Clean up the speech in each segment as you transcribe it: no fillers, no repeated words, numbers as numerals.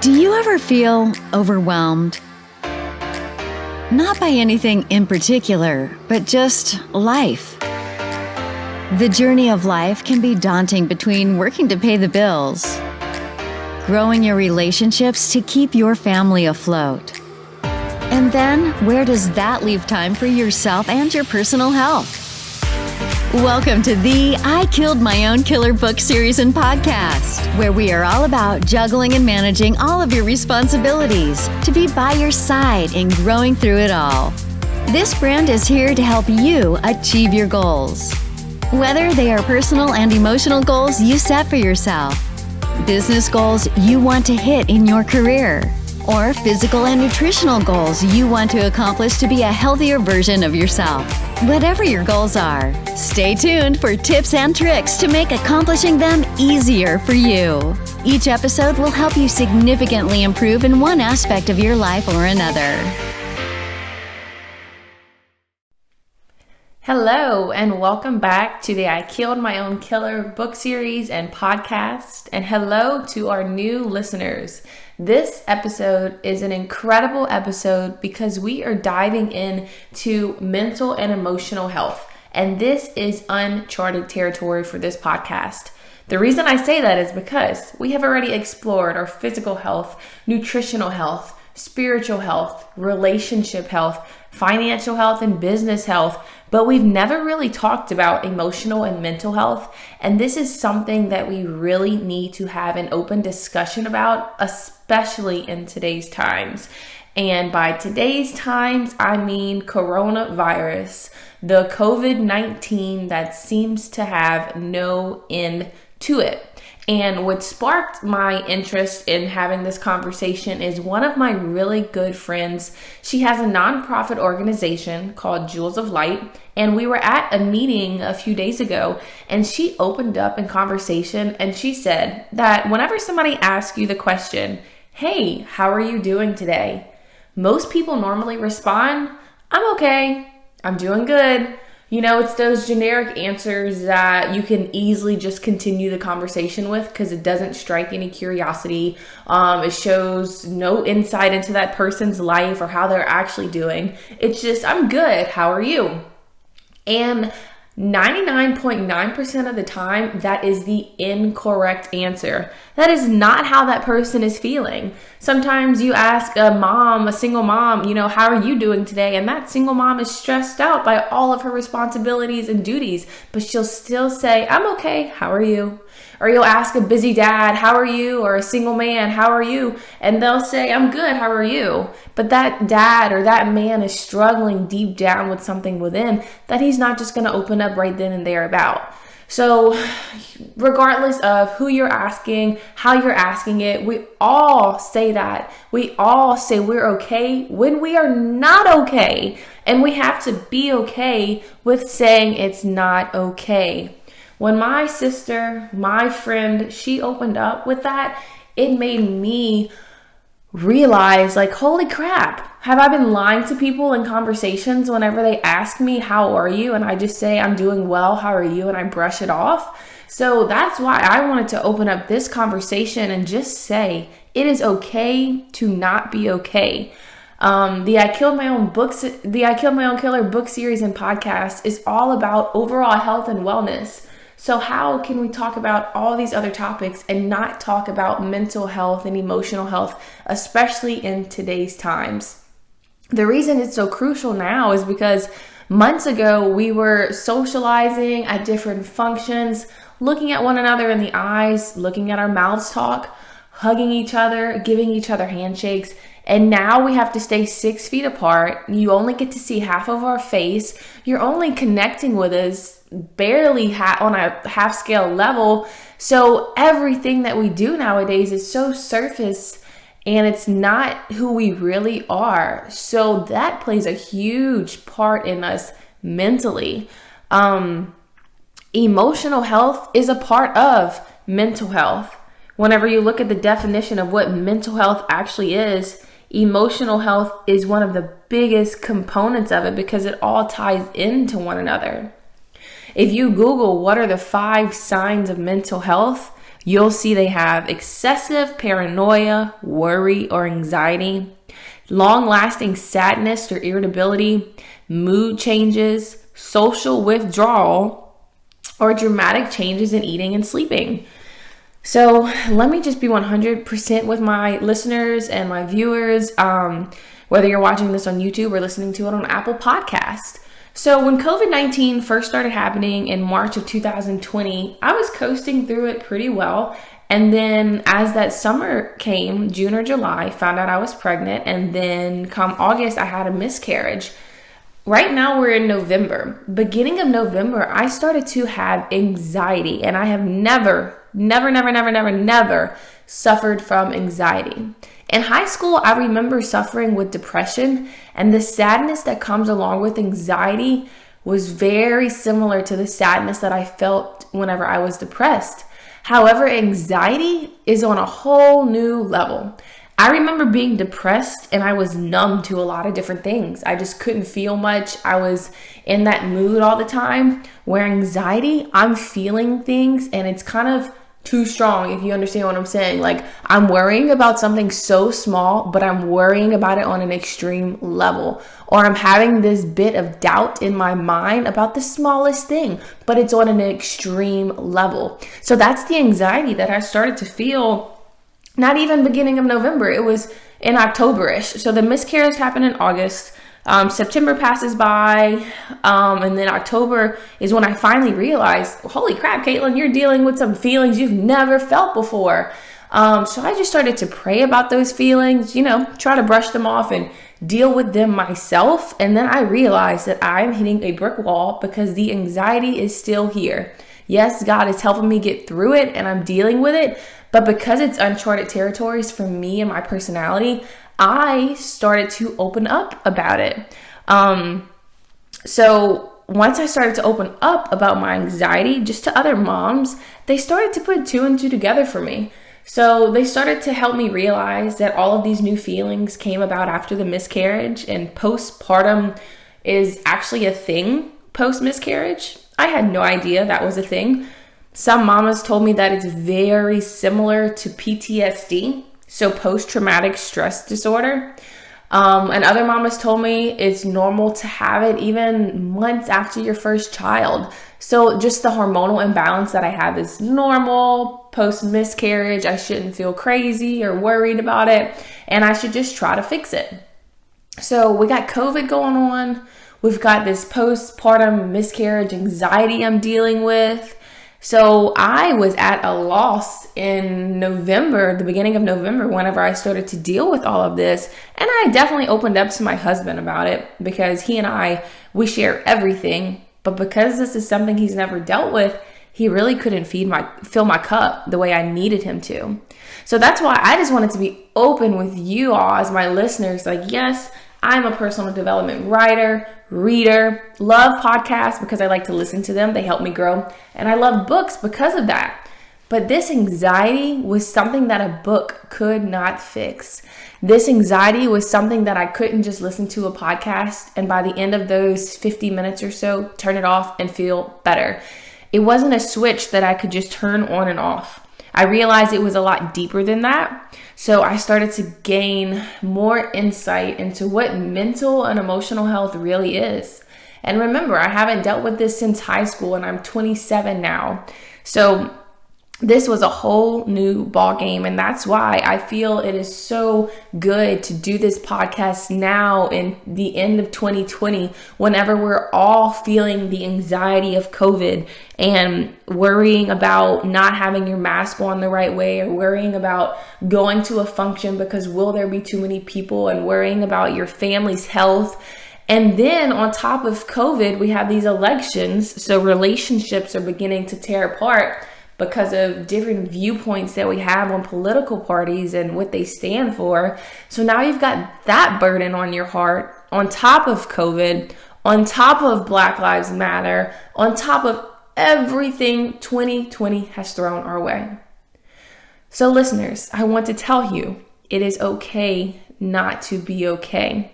Do you ever feel overwhelmed? Not by anything in particular, but just life. The journey of life can be daunting between working to pay the bills, growing your relationships to keep your family afloat. And then, where does that leave time for yourself and your personal health? Welcome to the I Killed My Own Killer book series and podcast, where we are all about juggling and managing all of your responsibilities to be by your side in growing through it all. This brand is here to help you achieve your goals, whether they are personal and emotional goals you set for yourself, business goals you want to hit in your career, or physical and nutritional goals you want to accomplish to be a healthier version of yourself. Whatever your goals are, stay tuned for tips and tricks to make accomplishing them easier for you. Each episode will help you significantly improve in one aspect of your life or another. Hello, and welcome back to the I Killed My Own Killer book series and podcast. And hello to our new listeners. This episode is an incredible episode because we are diving into mental and emotional health. And this is uncharted territory for this podcast. The reason I say that is because we have already explored our physical health, nutritional health, spiritual health, relationship health, financial health, and business health, but we've never really talked about emotional and mental health. And this is something that we really need to have an open discussion about, especially in today's times. And by today's times, I mean coronavirus, the COVID-19 that seems to have no end to it. And what sparked my interest in having this conversation is one of my really good friends. She has a nonprofit organization called Jewels of Light. And we were at a meeting a few days ago, and she opened up in conversation and she said that whenever somebody asks you the question, "Hey, how are you doing today?" most people normally respond, "I'm okay, I'm doing good." You know, it's those generic answers that you can easily just continue the conversation with because it doesn't strike any curiosity. It shows no insight into that person's life or how they're actually doing. It's just, "I'm good, how are you?" And 99.9% of the time, that is the incorrect answer. That is not how that person is feeling. Sometimes you ask a single mom, "How are you doing today?" And that single mom is stressed out by all of her responsibilities and duties, but she'll still say, "I'm okay, how are you?" Or you'll ask a busy dad, "How are you?" Or a single man, "How are you?" And they'll say, "I'm good, how are you?" But that dad or that man is struggling deep down with something within that he's not just going to open up right then and there about. So regardless of who you're asking, how you're asking it, we all say that. We all say we're okay when we are not okay. And we have to be okay with saying it's not okay. When my sister, my friend, she opened up with that, it made me realize, holy crap, have I been lying to people in conversations whenever they ask me, "How are you?" And I just say, "I'm doing well, how are you?" and I brush it off. So that's why I wanted to open up this conversation and just say, it is okay to not be okay. The I Killed My Own Killer book series and podcast is all about overall health and wellness. So how can we talk about all these other topics and not talk about mental health and emotional health, especially in today's times? The reason it's so crucial now is because months ago we were socializing at different functions, looking at one another in the eyes, looking at our mouths talk, hugging each other, giving each other handshakes. And now we have to stay 6 feet apart. You only get to see half of our face. You're only connecting with us barely on a half scale level. So everything that we do nowadays is so surface and it's not who we really are. So that plays a huge part in us mentally. Emotional health is a part of mental health. Whenever you look at the definition of what mental health actually is, emotional health is one of the biggest components of it because it all ties into one another. If you Google what are the 5 signs of mental health, you'll see they have excessive paranoia, worry, or anxiety, long-lasting sadness or irritability, mood changes, social withdrawal, or dramatic changes in eating and sleeping. So let me just be 100% with my listeners and my viewers, whether you're watching this on YouTube or listening to it on Apple Podcast. So when COVID-19 first started happening in March of 2020, I was coasting through it pretty well. And then as that summer came, June or July, found out I was pregnant. And then come August, I had a miscarriage. Right now we're in November. Beginning of November, I started to have anxiety, and I have never suffered from anxiety. In high school, I remember suffering with depression, and the sadness that comes along with anxiety was very similar to the sadness that I felt whenever I was depressed. However, anxiety is on a whole new level. I remember being depressed and I was numb to a lot of different things. I just couldn't feel much. I was in that mood all the time. Where anxiety, I'm feeling things and it's kind of too strong, if you understand what I'm saying. Like, I'm worrying about something so small, but I'm worrying about it on an extreme level. Or I'm having this bit of doubt in my mind about the smallest thing, but it's on an extreme level. So that's the anxiety that I started to feel. Not even beginning of November, it was in October-ish. So the miscarriage happened in August. September passes by, and then October is when I finally realized, holy crap, Caitlin, you're dealing with some feelings you've never felt before. So I just started to pray about those feelings, try to brush them off and deal with them myself. And then I realized that I'm hitting a brick wall because the anxiety is still here. Yes, God is helping me get through it and I'm dealing with it. But because it's uncharted territories for me and my personality, I started to open up about it. So once I started to open up about my anxiety just to other moms, they started to put two and two together for me. So they started to help me realize that all of these new feelings came about after the miscarriage, and postpartum is actually a thing post-miscarriage. I had no idea that was a thing. Some mamas told me that it's very similar to PTSD, so post-traumatic stress disorder. And other mamas told me it's normal to have it even months after your first child. So just the hormonal imbalance that I have is normal. Post-miscarriage, I shouldn't feel crazy or worried about it, and I should just try to fix it. So we got COVID going on. We've got this postpartum miscarriage anxiety I'm dealing with. So I was at a loss in November, the beginning of November, whenever I started to deal with all of this. And I definitely opened up to my husband about it because he and we share everything. But because this is something he's never dealt with, he really couldn't fill my cup the way I needed him to. So that's why I just wanted to be open with you all as my listeners. Like, yes, I'm a personal development writer, reader, love podcasts because I like to listen to them. They help me grow. And I love books because of that. But this anxiety was something that a book could not fix. This anxiety was something that I couldn't just listen to a podcast and by the end of those 50 minutes or so, turn it off and feel better. It wasn't a switch that I could just turn on and off. I realized it was a lot deeper than that. So I started to gain more insight into what mental and emotional health really is. And remember, I haven't dealt with this since high school and I'm 27 now. So this was a whole new ball game, and that's why I feel it is so good to do this podcast now in the end of 2020, whenever we're all feeling the anxiety of COVID and worrying about not having your mask on the right way, or worrying about going to a function because will there be too many people, and worrying about your family's health. And then on top of COVID, we have these elections, so relationships are beginning to tear apart because of different viewpoints that we have on political parties and what they stand for. So now you've got that burden on your heart, on top of COVID, on top of Black Lives Matter, on top of everything 2020 has thrown our way. So listeners, I want to tell you, it is okay not to be okay.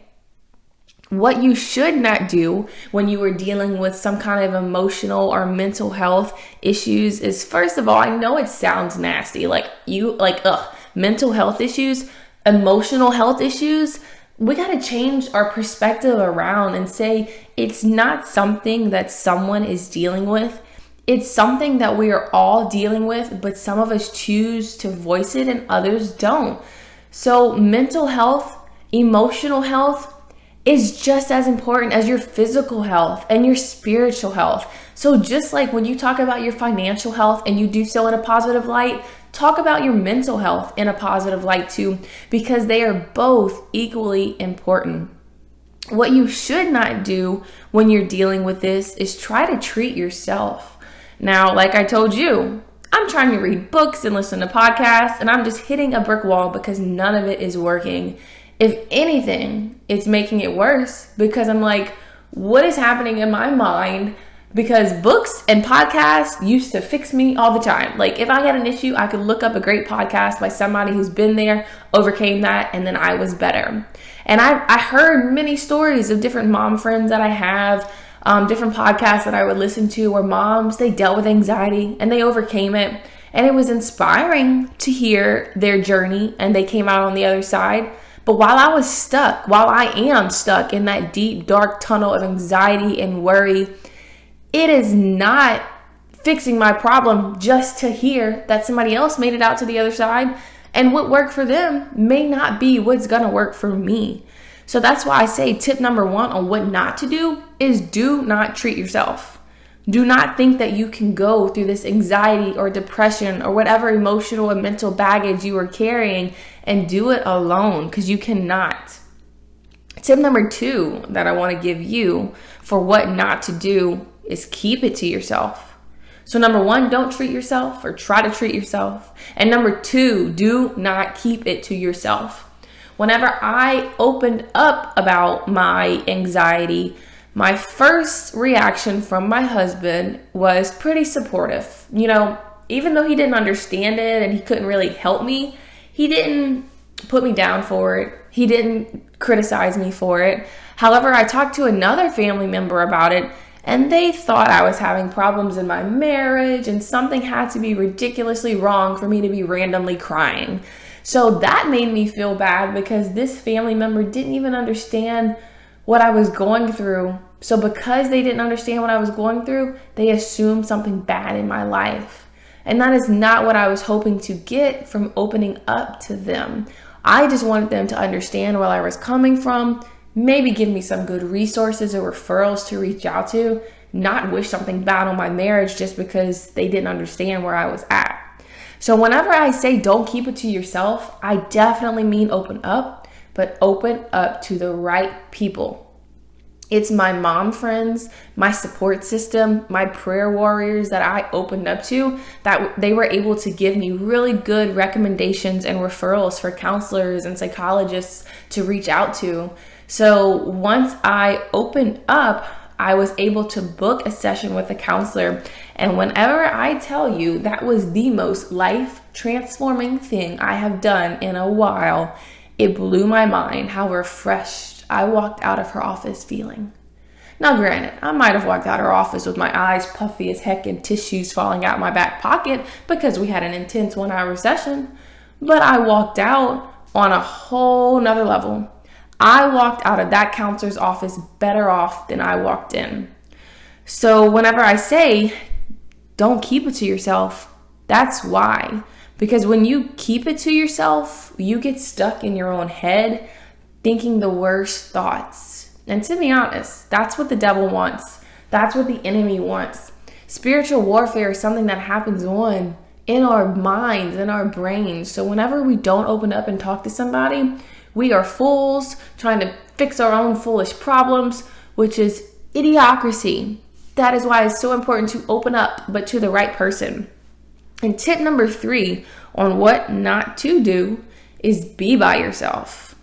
What you should not do when you are dealing with some kind of emotional or mental health issues is, first of all, I know it sounds nasty, mental health issues, emotional health issues. We got to change our perspective around and say it's not something that someone is dealing with. It's something that we are all dealing with, but some of us choose to voice it and others don't. So mental health, emotional health is just as important as your physical health and your spiritual health. So just like when you talk about your financial health and you do so in a positive light, talk about your mental health in a positive light too, because they are both equally important. What you should not do when you're dealing with this is try to treat yourself. Now, like I told you, I'm trying to read books and listen to podcasts, and I'm just hitting a brick wall because none of it is working. If anything, it's making it worse because I'm like, what is happening in my mind? Because books and podcasts used to fix me all the time. Like if I had an issue, I could look up a great podcast by somebody who's been there, overcame that, and then I was better. And I heard many stories of different mom friends that I have, different podcasts that I would listen to where moms, they dealt with anxiety and they overcame it. And it was inspiring to hear their journey and they came out on the other side. But while I am stuck in that deep, dark tunnel of anxiety and worry, it is not fixing my problem just to hear that somebody else made it out to the other side. And what worked for them may not be what's going to work for me. So that's why I say tip number 1 on what not to do is do not treat yourself. Do not think that you can go through this anxiety or depression or whatever emotional and mental baggage you are carrying and do it alone, because you cannot. Tip number 2 that I want to give you for what not to do is keep it to yourself. So number 1, don't treat yourself or try to treat yourself. And number 2, do not keep it to yourself. Whenever I opened up about my anxiety, my first reaction from my husband was pretty supportive. You know, even though he didn't understand it and he couldn't really help me, he didn't put me down for it. He didn't criticize me for it. However, I talked to another family member about it, and they thought I was having problems in my marriage and something had to be ridiculously wrong for me to be randomly crying. So that made me feel bad because this family member didn't even understand what I was going through. So because they didn't understand what I was going through, they assumed something bad in my life. And that is not what I was hoping to get from opening up to them. I just wanted them to understand where I was coming from, maybe give me some good resources or referrals to reach out to, not wish something bad on my marriage just because they didn't understand where I was at. So whenever I say don't keep it to yourself, I definitely mean open up, but open up to the right people. It's my mom friends, my support system, my prayer warriors that I opened up to, that they were able to give me really good recommendations and referrals for counselors and psychologists to reach out to. So once I opened up, I was able to book a session with a counselor. And whenever I tell you that was the most life-transforming thing I have done in a while, it blew my mind how refreshed I walked out of her office feeling. Now granted, I might have walked out of her office with my eyes puffy as heck and tissues falling out my back pocket because we had an intense 1-hour session, but I walked out on a whole nother level. I walked out of that counselor's office better off than I walked in. So whenever I say don't keep it to yourself, that's why. Because when you keep it to yourself, you get stuck in your own head thinking the worst thoughts. And to be honest, that's what the devil wants. That's what the enemy wants. Spiritual warfare is something that happens on in our minds, in our brains. So whenever we don't open up and talk to somebody, we are fools trying to fix our own foolish problems, which is idiocracy. That is why it's so important to open up, but to the right person. And tip number 3 on what not to do is be by yourself.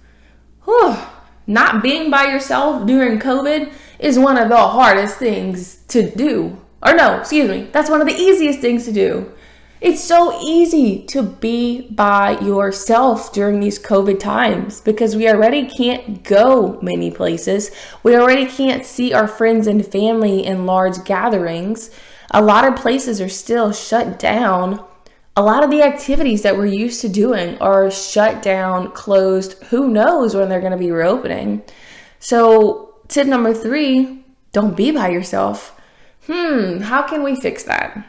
Not being by yourself during COVID is one of the hardest things to do. That's one of the easiest things to do. It's so easy to be by yourself during these COVID times because we already can't go many places. We already can't see our friends and family in large gatherings. A lot of places are still shut down. A lot of the activities that we're used to doing are shut down, closed. Who knows when they're going to be reopening? So tip number 3, don't be by yourself. How can we fix that?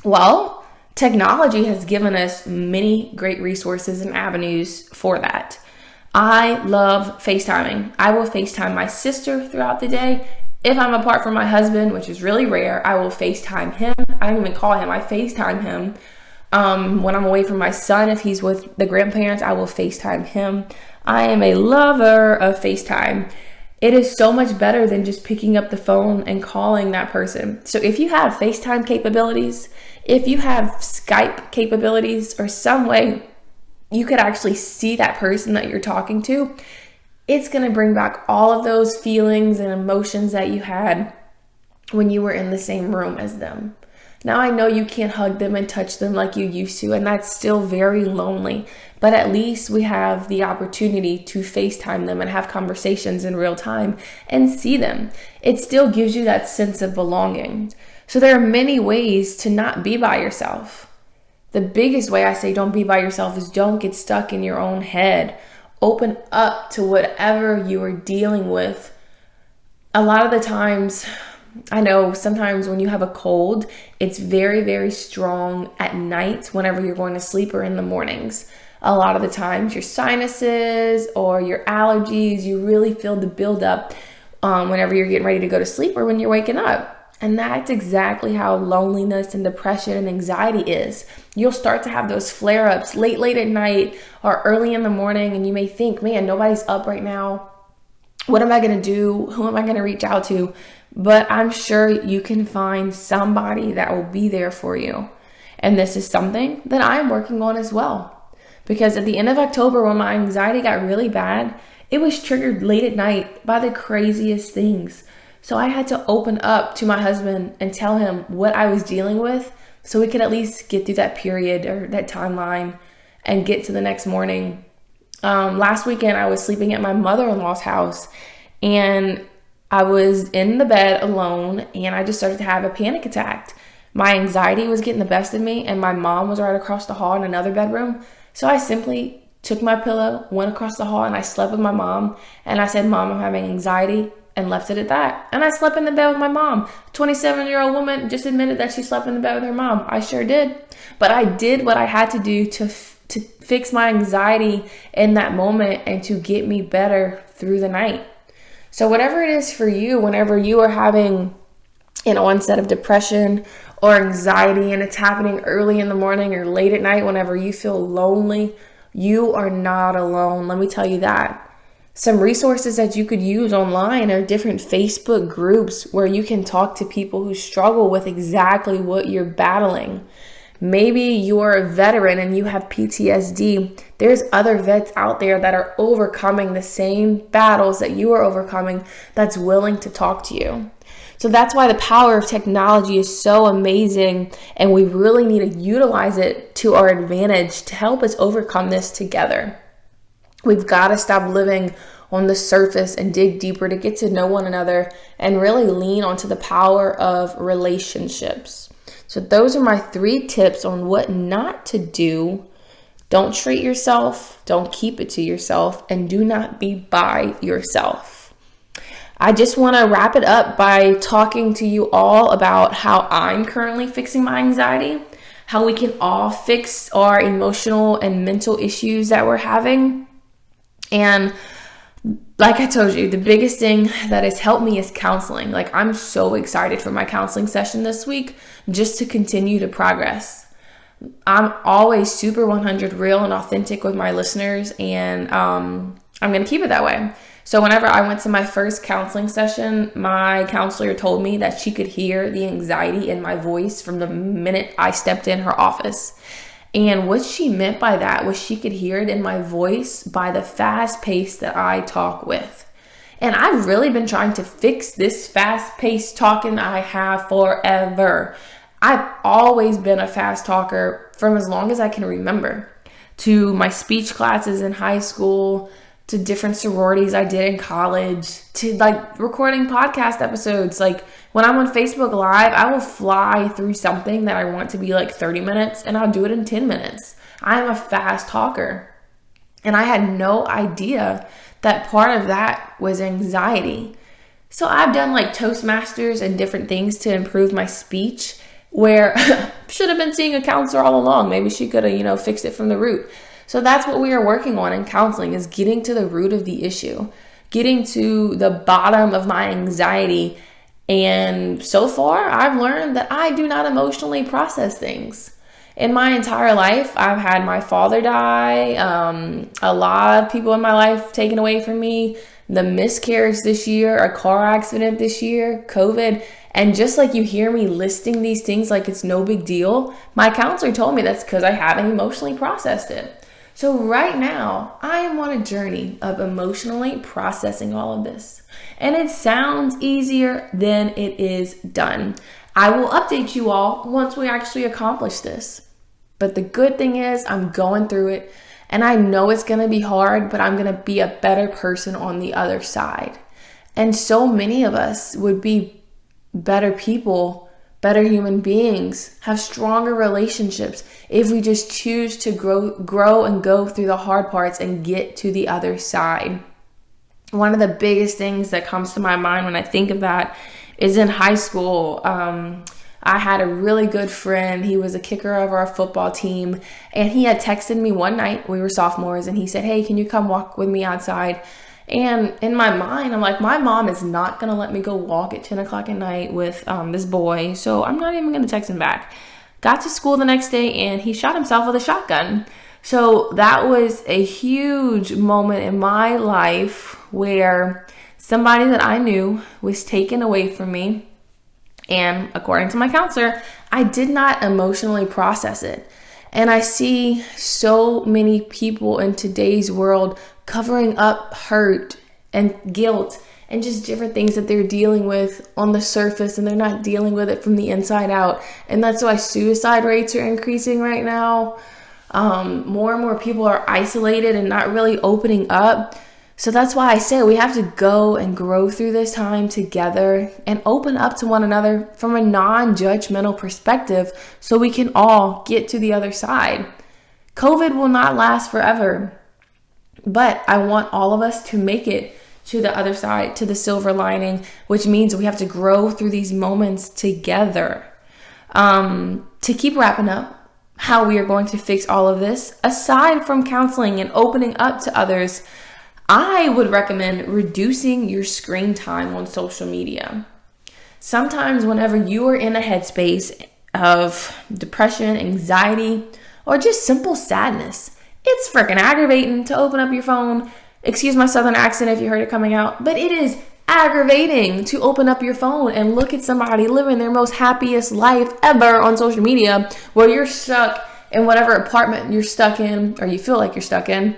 Well, technology has given us many great resources and avenues for that. I love FaceTiming. I will FaceTime my sister throughout the day. If I'm apart from my husband, which is really rare, I will FaceTime him. I don't even call him, I FaceTime him. When I'm away from my son, if he's with the grandparents, I will FaceTime him. I am a lover of FaceTime. It is so much better than just picking up the phone and calling that person. So if you have FaceTime capabilities, if you have Skype capabilities, or some way you could actually see that person that you're talking to, it's going to bring back all of those feelings and emotions that you had when you were in the same room as them. Now, I know you can't hug them and touch them like you used to, and that's still very lonely, but at least we have the opportunity to FaceTime them and have conversations in real time and see them. It still gives you that sense of belonging. So there are many ways to not be by yourself. The biggest way I say don't be by yourself is don't get stuck in your own head. Open up to whatever you are dealing with. A lot of the times, I know sometimes when you have a cold, it's very, very strong at night whenever you're going to sleep or in the mornings. A lot of the times your sinuses or your allergies, you really feel the buildup whenever you're getting ready to go to sleep or when you're waking up. And that's exactly how loneliness and depression and anxiety is. You'll start to have those flare-ups late at night or early in the morning, and you may think, man, nobody's up right now. What am I going to do? Who am I going to reach out to? But I'm sure you can find somebody that will be there for you. And this is something that I'm working on as well. Because at the end of October, when my anxiety got really bad, it was triggered late at night by the craziest things. So I had to open up to my husband and tell him what I was dealing with so we could at least get through that period or that timeline and get to the next morning. Last weekend, I was sleeping at my mother-in-law's house, and I was in the bed alone, and I just started to have a panic attack. My anxiety was getting the best of me, and my mom was right across the hall in another bedroom. So I simply took my pillow, went across the hall, and I slept with my mom. And I said, Mom, I'm having anxiety, and left it at that. And I slept in the bed with my mom. 27-year-old woman just admitted that she slept in the bed with her mom. I sure did. But I did what I had to do to fix my anxiety in that moment and to get me better through the night. So whatever it is for you, whenever you are having an onset of depression or anxiety and it's happening early in the morning or late at night, whenever you feel lonely, you are not alone. Let me tell you that. Some resources that you could use online are different Facebook groups where you can talk to people who struggle with exactly what you're battling. Maybe you're a veteran and you have PTSD. There's other vets out there that are overcoming the same battles that you are overcoming that's willing to talk to you. So that's why the power of technology is so amazing, and we really need to utilize it to our advantage to help us overcome this together. We've got to stop living on the surface and dig deeper to get to know one another and really lean onto the power of relationships. So those are my 3 tips on what not to do. Don't treat yourself, don't keep it to yourself, and do not be by yourself. I just want to wrap it up by talking to you all about how I'm currently fixing my anxiety, how we can all fix our emotional and mental issues that we're having. And like I told you, the biggest thing that has helped me is counseling. Like, I'm so excited for my counseling session this week just to continue to progress. I'm always super 100 real and authentic with my listeners, and I'm going to keep it that way. So whenever I went to my first counseling session, my counselor told me that she could hear the anxiety in my voice from the minute I stepped in her office. And what she meant by that was she could hear it in my voice by the fast pace that I talk with. And I've really been trying to fix this fast paced talking I have forever. I've always been a fast talker from as long as I can remember, to my speech classes in high school, to different sororities I did in college, to like recording podcast episodes. Like when I'm on Facebook Live, I will fly through something that I want to be like 30 minutes and I'll do it in 10 minutes. I am a fast talker. And I had no idea that part of that was anxiety. So I've done like Toastmasters and different things to improve my speech, where should have been seeing a counselor all along. Maybe she could have, fixed it from the root. So that's what we are working on in counseling, is getting to the root of the issue, getting to the bottom of my anxiety. And so far, I've learned that I do not emotionally process things. In my entire life, I've had my father die, a lot of people in my life taken away from me, the miscarriage this year, a car accident this year, COVID. And just like you hear me listing these things like it's no big deal, my counselor told me that's because I haven't emotionally processed it. So right now, I am on a journey of emotionally processing all of this. And it sounds easier than it is done. I will update you all once we actually accomplish this. But the good thing is I'm going through it, and I know it's going to be hard, but I'm going to be a better person on the other side. And so many of us would be better people, better human beings, have stronger relationships if we just choose to grow and go through the hard parts and get to the other side. One of the biggest things that comes to my mind when I think of that is in high school. I had a really good friend. He was a kicker of our football team, and he had texted me one night. We were sophomores, and he said, "Hey, can you come walk with me outside?" And in my mind, I'm like, my mom is not going to let me go walk at 10 o'clock at night with this boy, so I'm not even going to text him back. Got to school the next day, and he shot himself with a shotgun. So that was a huge moment in my life where somebody that I knew was taken away from me. And according to my counselor, I did not emotionally process it. And I see so many people in today's world covering up hurt and guilt and just different things that they're dealing with on the surface, and they're not dealing with it from the inside out. And that's why suicide rates are increasing right now. More and more people are isolated and not really opening up. So that's why I say we have to go and grow through this time together and open up to one another from a non-judgmental perspective so we can all get to the other side. COVID will not last forever, but I want all of us to make it to the other side, to the silver lining, which means we have to grow through these moments together. To keep wrapping up how we are going to fix all of this, aside from counseling and opening up to others, I would recommend reducing your screen time on social media. Sometimes whenever you are in a headspace of depression, anxiety, or just simple sadness, it's freaking aggravating to open up your phone. Excuse my southern accent if you heard it coming out, but it is aggravating to open up your phone and look at somebody living their most happiest life ever on social media, where you're stuck in whatever apartment you're stuck in, or you feel like you're stuck in.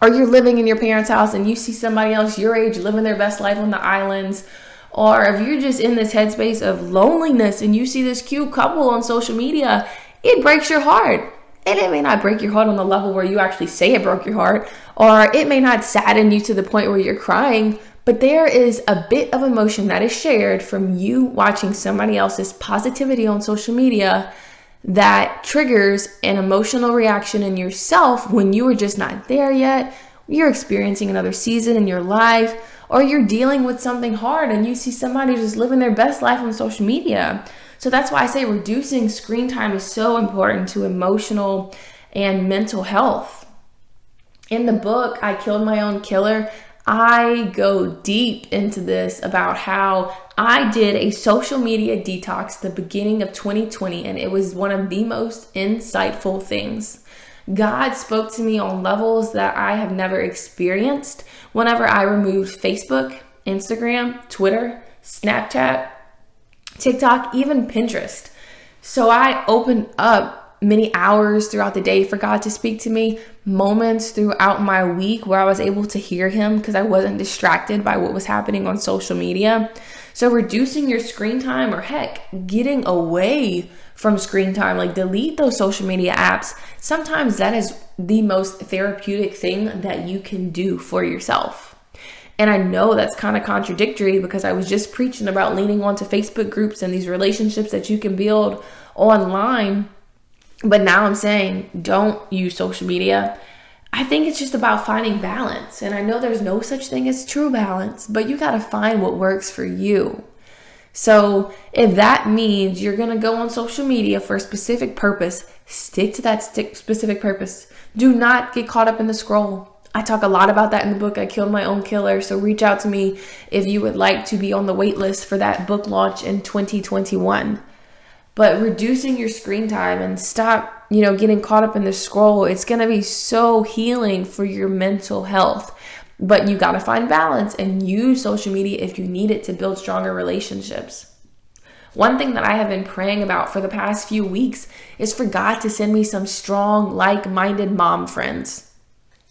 Or you're living in your parents' house and you see somebody else your age living their best life on the islands. Or if you're just in this headspace of loneliness and you see this cute couple on social media, it breaks your heart. And it may not break your heart on the level where you actually say it broke your heart. Or it may not sadden you to the point where you're crying. But there is a bit of emotion that is shared from you watching somebody else's positivity on social media that triggers an emotional reaction in yourself when you are just not there yet. You're experiencing another season in your life, or you're dealing with something hard and you see somebody just living their best life on social media. So that's why I say reducing screen time is so important to emotional and mental health. In the book, I Killed My Own Killer, I go deep into this about how I did a social media detox the beginning of 2020, and it was one of the most insightful things. God spoke to me on levels that I have never experienced whenever I removed Facebook, Instagram, Twitter, Snapchat, TikTok, even Pinterest. So I opened up many hours throughout the day for God to speak to me, moments throughout my week where I was able to hear him because I wasn't distracted by what was happening on social media. So reducing your screen time, or heck, getting away from screen time, like delete those social media apps. Sometimes that is the most therapeutic thing that you can do for yourself. And I know that's kind of contradictory because I was just preaching about leaning onto Facebook groups and these relationships that you can build online. But now I'm saying don't use social media. I think it's just about finding balance. And I know there's no such thing as true balance, but you got to find what works for you. So if that means you're going to go on social media for a specific purpose, stick to that specific purpose. Do not get caught up in the scroll. I talk a lot about that in the book, I Killed My Own Killer. So reach out to me if you would like to be on the wait list for that book launch in 2021. But reducing your screen time and stop, getting caught up in the scroll, it's going to be so healing for your mental health. But you got to find balance and use social media if you need it to build stronger relationships. One thing that I have been praying about for the past few weeks is for God to send me some strong, like-minded mom friends.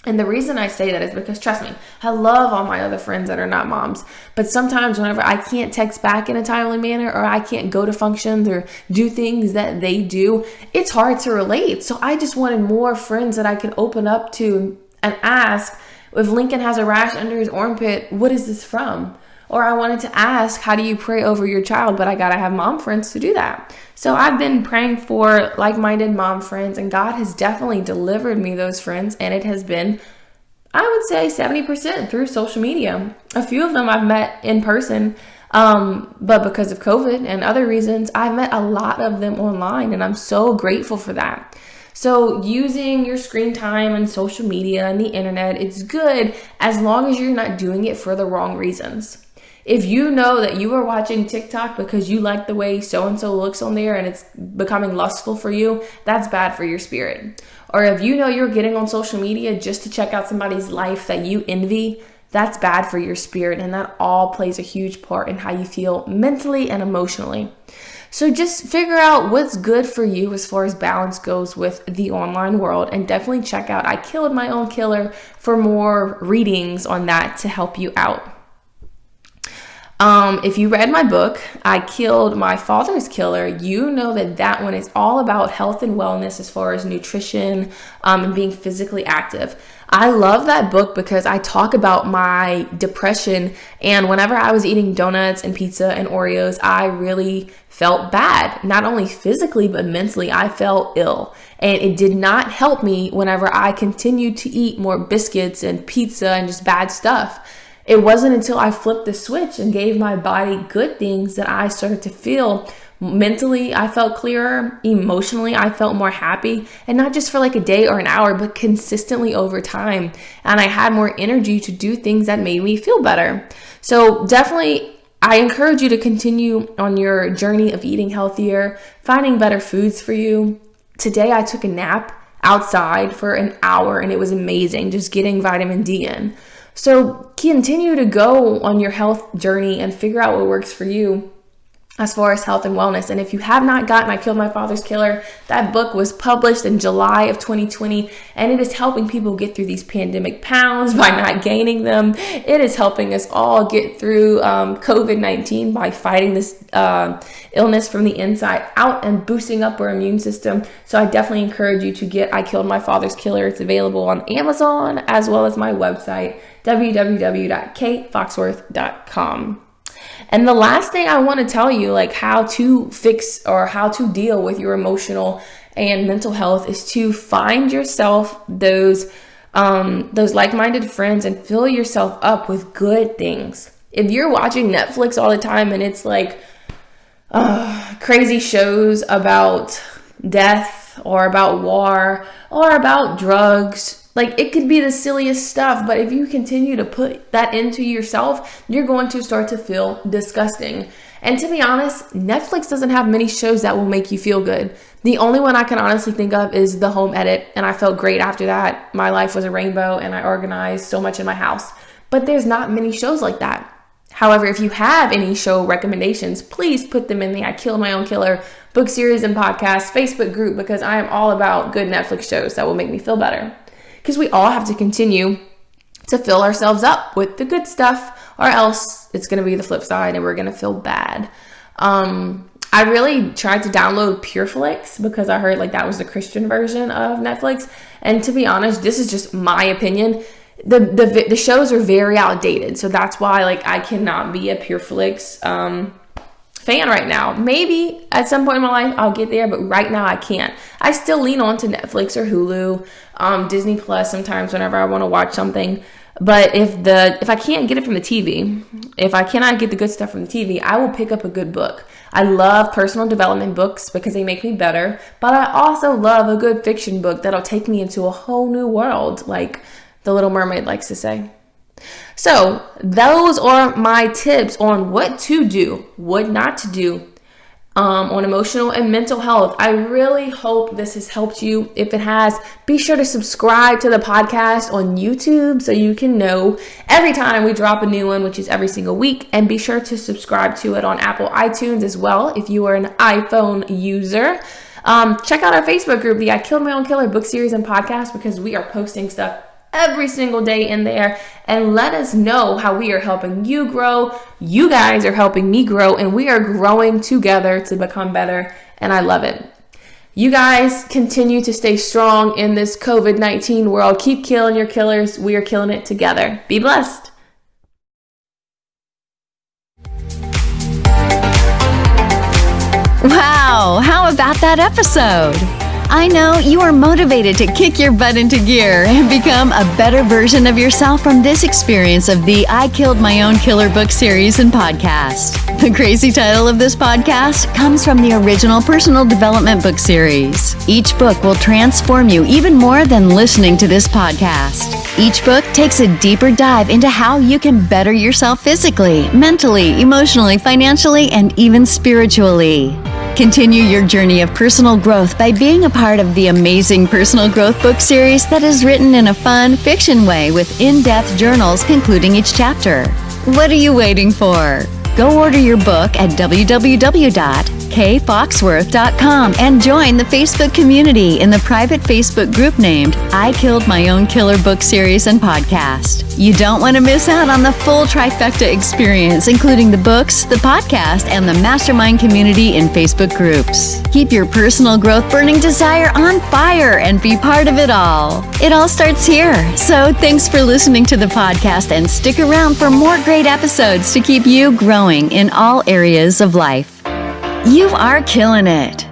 And the reason I say that is because, trust me, I love all my other friends that are not moms. But sometimes whenever I can't text back in a timely manner, or I can't go to functions or do things that they do, it's hard to relate. So I just wanted more friends that I could open up to and ask, if Lincoln has a rash under his armpit, what is this from? Or I wanted to ask, how do you pray over your child? But I got to have mom friends to do that. So I've been praying for like-minded mom friends, and God has definitely delivered me those friends. And it has been, I would say, 70% through social media. A few of them I've met in person, but because of COVID and other reasons, I've met a lot of them online, and I'm so grateful for that. So using your screen time and social media and the internet, it's good as long as you're not doing it for the wrong reasons. If you know that you are watching TikTok because you like the way so-and-so looks on there and it's becoming lustful for you, that's bad for your spirit. Or if you know you're getting on social media just to check out somebody's life that you envy, that's bad for your spirit. And that all plays a huge part in how you feel mentally and emotionally. So just figure out what's good for you as far as balance goes with the online world, and definitely check out I Killed My Own Killer for more readings on that to help you out. If you read my book, I Killed My Father's Killer, you know that one is all about health and wellness as far as nutrition and being physically active. I love that book because I talk about my depression, and whenever I was eating donuts and pizza and Oreos, I really felt bad. Not only physically, but mentally, I felt ill. And it did not help me whenever I continued to eat more biscuits and pizza and just bad stuff. It wasn't until I flipped the switch and gave my body good things that I started to feel mentally. I felt clearer. Emotionally, I felt more happy, and not just for like a day or an hour, but consistently over time. And I had more energy to do things that made me feel better. So definitely, I encourage you to continue on your journey of eating healthier, finding better foods for you. Today, I took a nap outside for an hour, and it was amazing, just getting vitamin D in. So continue to go on your health journey and figure out what works for you as far as health and wellness. And if you have not gotten I Killed My Father's Killer, that book was published in July of 2020, and it is helping people get through these pandemic pounds by not gaining them. It is helping us all get through COVID-19 by fighting this illness from the inside out and boosting up our immune system. So I definitely encourage you to get I Killed My Father's Killer. It's available on Amazon as well as my website, www.katefoxworth.com. And the last thing I want to tell you, like how to fix or how to deal with your emotional and mental health, is to find yourself those like-minded friends and fill yourself up with good things. If you're watching Netflix all the time and it's like crazy shows about death or about war or about drugs, like it could be the silliest stuff, but if you continue to put that into yourself, you're going to start to feel disgusting. And to be honest, Netflix doesn't have many shows that will make you feel good. The only one I can honestly think of is The Home Edit, and I felt great after that. My life was a rainbow and I organized so much in my house. But there's not many shows like that. However, if you have any show recommendations, please put them in the I Killed My Own Killer book series and podcast Facebook group, because I am all about good Netflix shows that will make me feel better. Because we all have to continue to fill ourselves up with the good stuff, or else it's going to be the flip side and we're going to feel bad. I really tried to download PureFlix because I heard like that was the Christian version of Netflix. And to be honest, this is just my opinion. The shows are very outdated. So that's why like I cannot be a PureFlix fan right now. Maybe at some point in my life I'll get there, but right now I can't. I still lean on to Netflix or Hulu, Disney Plus sometimes whenever I want to watch something. But if I can't get it from the TV, if I cannot get the good stuff from the TV, I will pick up a good book. I love personal development books because they make me better, but I also love a good fiction book that'll take me into a whole new world, like The Little Mermaid likes to say. So those are my tips on what to do, what not to do, on emotional and mental health. I really hope this has helped you. If it has, be sure to subscribe to the podcast on YouTube so you can know every time we drop a new one, which is every single week. And be sure to subscribe to it on Apple iTunes as well if you are an iPhone user. Check out our Facebook group, the I Killed My Own Killer book series and podcast, because we are posting stuff every single day in there, and let us know how we are helping you grow. You guys are helping me grow, and we are growing together to become better, and I love it. You guys continue to stay strong in this COVID-19 world. Keep killing your killers. We are killing it together. Be blessed. Wow, how about that episode? I know you are motivated to kick your butt into gear and become a better version of yourself from this experience of the I Killed My Own Killer book series and podcast. The crazy title of this podcast comes from the original personal development book series. Each book will transform you even more than listening to this podcast. Each book takes a deeper dive into how you can better yourself physically, mentally, emotionally, financially, and even spiritually. Continue your journey of personal growth by being a part of the amazing personal growth book series that is written in a fun fiction way with in-depth journals concluding each chapter. What are you waiting for? Go order your book at www.kfoxworth.com and join the Facebook community in the private Facebook group named I Killed My Own Killer book series and podcast. You don't want to miss out on the full trifecta experience, including the books, the podcast, and the mastermind community in Facebook groups. Keep your personal growth burning desire on fire and be part of it all. It all starts here. So thanks for listening to the podcast, and stick around for more great episodes to keep you growing in all areas of life. You are killing it.